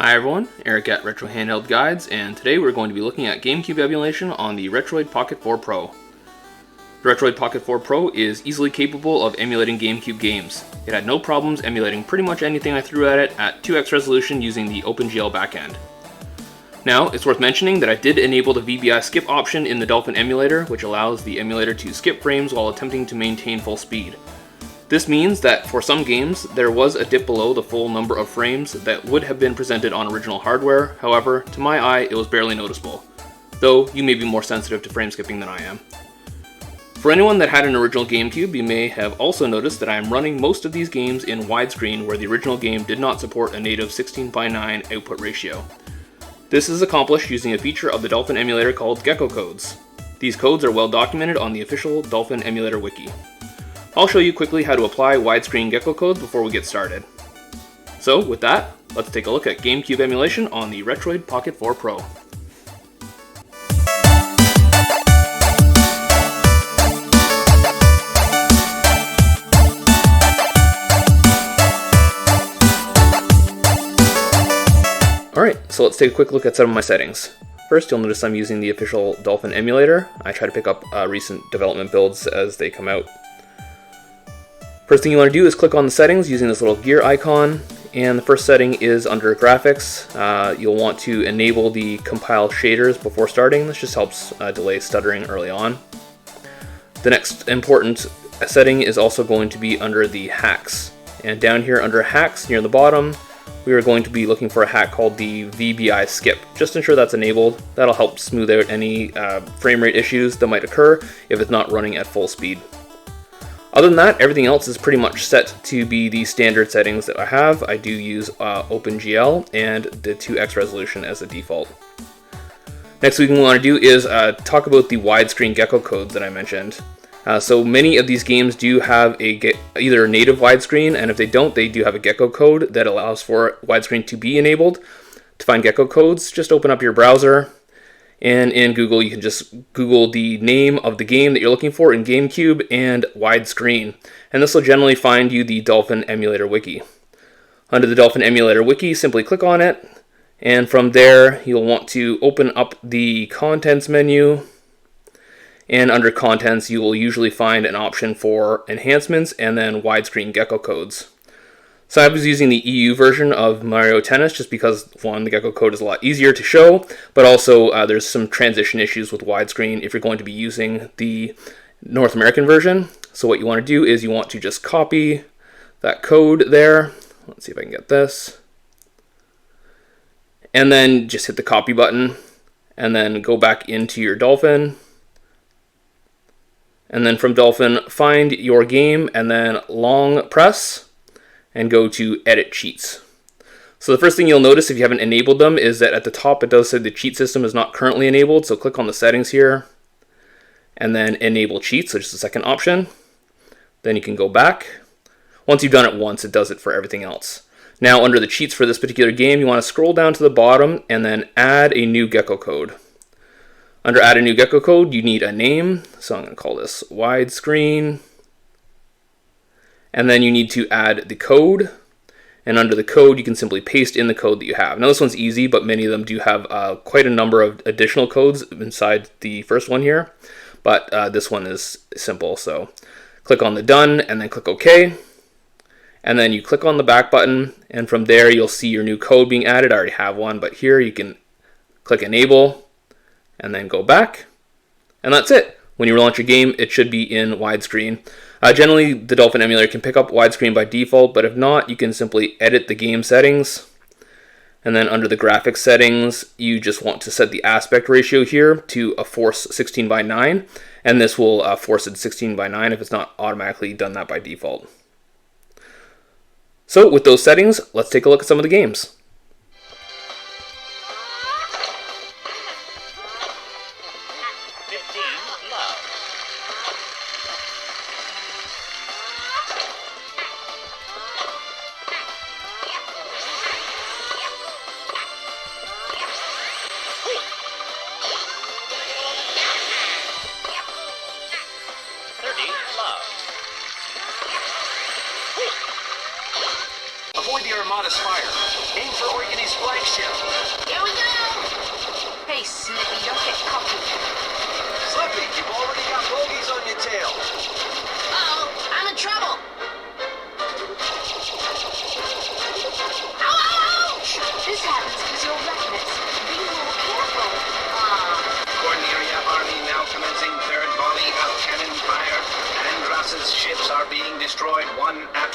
Hi everyone, Eric at Retro Handheld Guides, and today we're going to be looking at GameCube emulation on the Retroid Pocket 4 Pro. The Retroid Pocket 4 Pro is easily capable of emulating GameCube games. It had no problems emulating pretty much anything I threw at it at 2x resolution using the OpenGL backend. Now, it's worth mentioning that I did enable the VBI Skip option in the Dolphin emulator, which allows the emulator to skip frames while attempting to maintain full speed. This means that for some games, there was a dip below the full number of frames that would have been presented on original hardware. However, to my eye, it was barely noticeable, though you may be more sensitive to frame skipping than I am. For anyone that had an original GameCube, you may have also noticed that I am running most of these games in widescreen where the original game did not support a native 16:9 output ratio. This is accomplished using a feature of the Dolphin emulator called Gecko Codes. These codes are well documented on the official Dolphin emulator wiki. I'll show you quickly how to apply Widescreen Gecko Codes before we get started. So with that, let's take a look at GameCube emulation on the Retroid Pocket 4 Pro. Alright, so let's take a quick look at some of my settings. First, you'll notice I'm using the official Dolphin emulator. I try to pick up recent development builds as they come out. First thing you want to do is click on the settings using this little gear icon, and the first setting is under graphics. You'll want to enable the compile shaders before starting. This just helps delay stuttering early on. The next important setting is also going to be under the hacks. And down here under hacks near the bottom, we are going to be looking for a hack called the VBI Skip. Just ensure that's enabled. That'll help smooth out any frame rate issues that might occur if it's not running at full speed. Other than that, everything else is pretty much set to be the standard settings that I have. I do use OpenGL and the 2x resolution as a default. Next thing we want to do is talk about the widescreen Gecko Codes that I mentioned. So many of these games do have either a native widescreen, and if they don't, they do have a Gecko code that allows for widescreen to be enabled. To find Gecko Codes, just open up your browser, and in Google you can just Google the name of the game that you're looking for in GameCube and widescreen, and this will generally find you the Dolphin emulator wiki. Under the Dolphin emulator wiki, simply click on it, and from there you'll want to open up the contents menu. And under contents, you will usually find an option for enhancements and then widescreen Gecko Codes. So I was using the EU version of Mario Tennis just because, one, the Gecko Code is a lot easier to show, but also there's some transition issues with widescreen if you're going to be using the North American version. So what you want to do is you want to just copy that code there. Let's see if I can get this. And then just hit the copy button and then go back into your Dolphin. And then from Dolphin, find your game and then long press and go to Edit Cheats. So the first thing you'll notice if you haven't enabled them is that at the top it does say the cheat system is not currently enabled, so click on the settings here and then Enable Cheats, which is the second option. Then you can go back. Once you've done it once, it does it for everything else. Now under the cheats for this particular game, you want to scroll down to the bottom and then add a new Gecko Code. Under Add a New Gecko Code, you need a name, so I'm going to call this Widescreen. And then you need to add the code, and under the code, you can simply paste in the code that you have. Now this one's easy, but many of them do have quite a number of additional codes inside the first one here, but this one is simple. So click on the Done, and then click OK. And then you click on the back button, and from there you'll see your new code being added. I already have one, but here you can click Enable, and then go back, and that's it. When you relaunch your game, it should be in widescreen. Generally, the Dolphin emulator can pick up widescreen by default, but if not, you can simply edit the game settings. And then under the graphics settings, you just want to set the aspect ratio here to a force 16:9, and this will force it 16:9 if it's not automatically done that by default. So with those settings, let's take a look at some of the games. Avoid the Armada's fire. Aim for flagship. Here we go! Hey, Snippy, don't get cocky. Slippy, you've already got bogeys on your tail. Uh-oh, I'm in trouble! Ouch! This happens because you're reckless. Be more careful. Cornelia Army now commencing third volley of cannon fire. Andras's ships are being destroyed one after.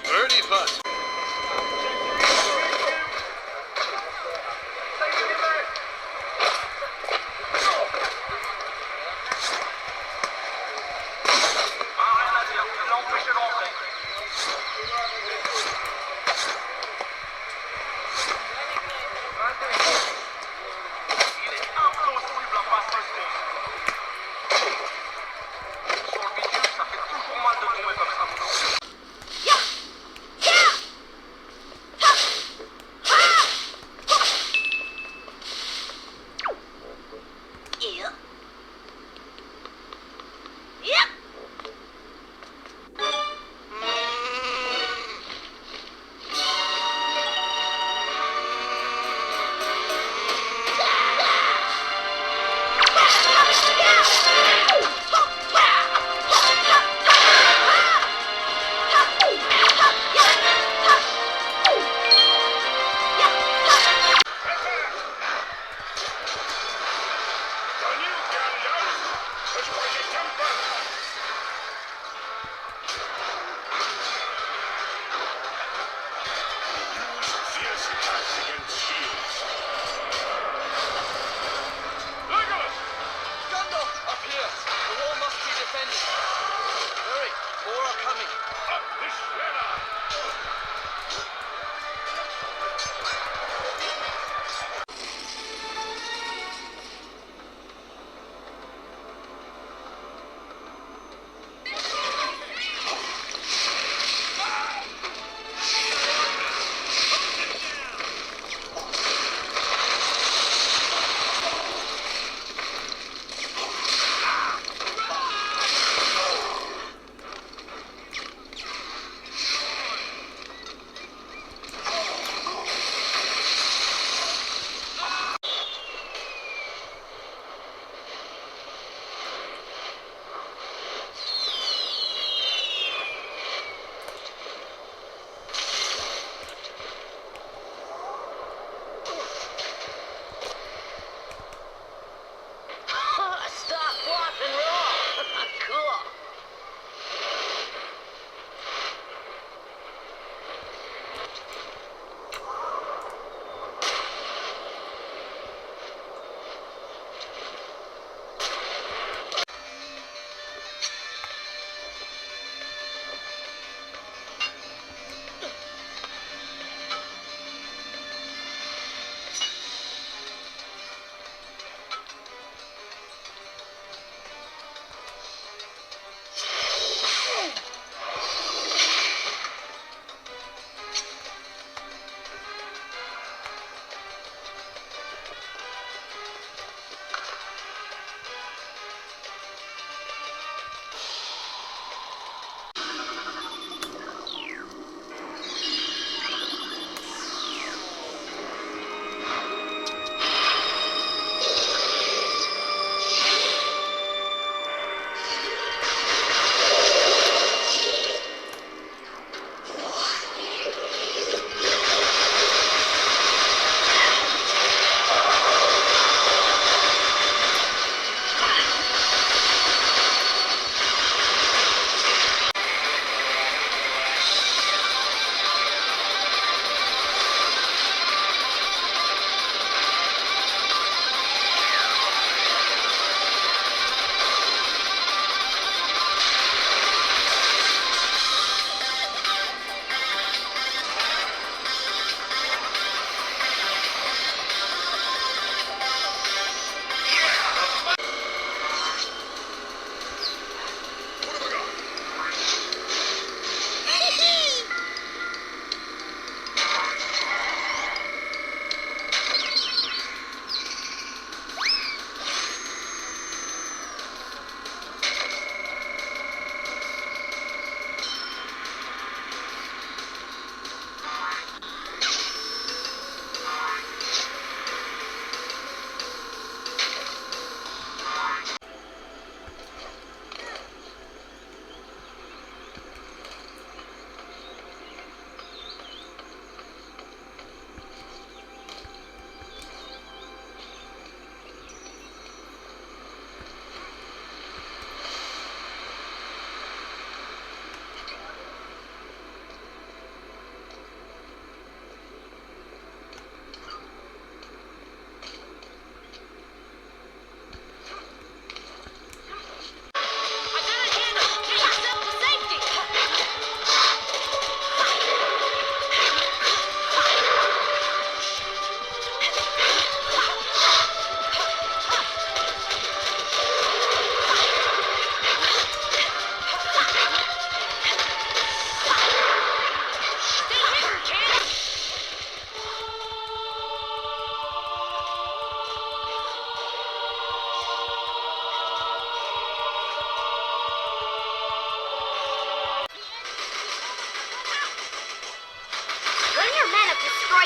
Birdie putt.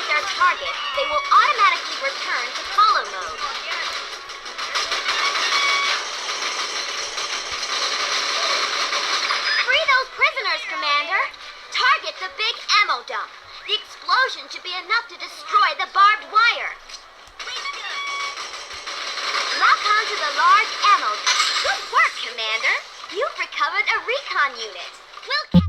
destroy their target, they will automatically return to follow mode. Free those prisoners, Commander! Target the big ammo dump. The explosion should be enough to destroy the barbed wire. Lock onto the large ammo dump. Good work, Commander! You've recovered a recon unit. We'll